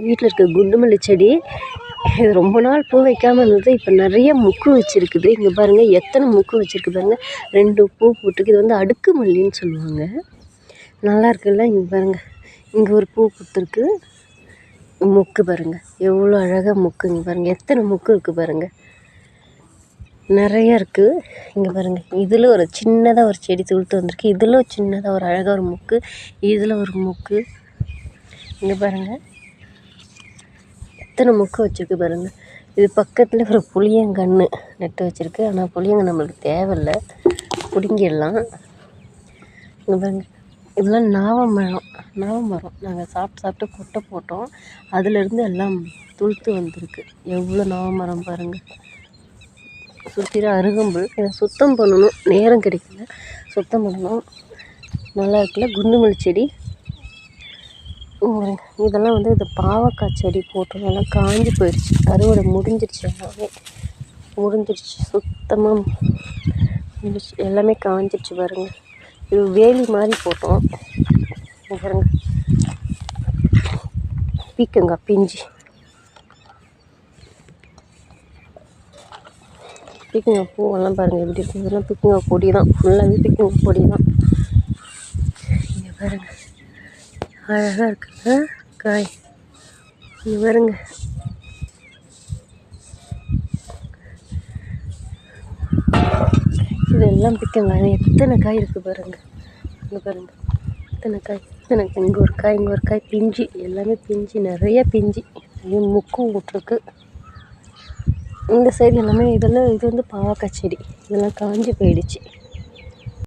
வீட்டில் இருக்க குண்டுமல்லி செடி இது ரொம்ப நாள் பூ வைக்காமல் இருந்தது. இப்போ நிறைய மொக்கு வச்சுருக்குது. இங்கே பாருங்கள் எத்தனை மொக்கு வச்சுருக்கு பாருங்கள். 2 பூ போட்டிருக்கு. இது வந்து அடுக்கு மல்லின்னு சொல்லுவாங்க. நல்லா இருக்குல்ல. இங்கே பாருங்கள், இங்கே ஒரு பூ பூத்திருக்கு. மொக்கு பாருங்கள் எவ்வளோ அழகாக மொக்கு. இங்கே பாருங்கள் எத்தனை மொக்கு இருக்குது பாருங்கள். நிறைய இருக்குது. இங்கே பாருங்கள், இதில் ஒரு சின்னதாக ஒரு செடி துளுத்து வந்திருக்கு. இதில் சின்னதாக ஒரு அழகாக ஒரு மொக்கு. இதில் ஒரு மொக்கு. இங்கே பாருங்கள் எத்தனை மொக்கு வச்சுருக்கு பாருங்கள். இது பக்கத்தில் ஒரு புளியங்கன்று நட்டு வச்சுருக்கு. ஆனால் புளியங்கன்று நம்மளுக்கு தேவையில்லை, பிடுங்கிடலாம். இங்கே பாருங்கள், இதெல்லாம் நாவமரம். நாங்கள் சாப்பிட்டு கொட்டை போட்டோம். அதிலேருந்து எல்லாம் துளுத்து வந்திருக்கு. எவ்வளோ நாவமரம் பாருங்கள். சுற்றிலும் அருகம்புல். இதை சுத்தம் பண்ணணும், நேரம் கிடைக்கல, சுத்தம் பண்ணணும். நல்லா இருக்குல்ல குண்டுமல்லி செடி. இதெல்லாம் வந்து இது பாவக்காய் செடி போட்டோம். நல்லா காஞ்சி போயிடுச்சு. அறுவடை முடிஞ்சிடுச்சு. சுத்தமாக முடிச்சு எல்லாமே காஞ்சிடுச்சு பாருங்கள். இது வேலி மாதிரி போட்டோம் பாருங்கள். பீக்கங்காய் பிஞ்சு. பீக்கங்காய் பூவெல்லாம் பாருங்கள் எப்படி இருக்குது. இதெல்லாம் பீக்கங்காய் பொடி தான், ஃபுல்லாகவே பீக்கங்காய் பொடி தான். இங்கே பாருங்கள் அழகாக இருக்குல்ல காய். இங்கே பாருங்க, இதெல்லாம் பீக்கங்காய். எத்தனை காய் இருக்குது பாருங்கள். இங்கே பாருங்கள் எத்தனை காய். இங்கே ஒரு காய் பிஞ்சு. எல்லாமே பிஞ்சு, நிறைய பிஞ்சு. நிறைய முக்கு விட்ருக்கு. இந்த சைடு எல்லாமே இது வந்து பாவக்காய் செடி. இதெல்லாம் காஞ்சி போயிடுச்சு.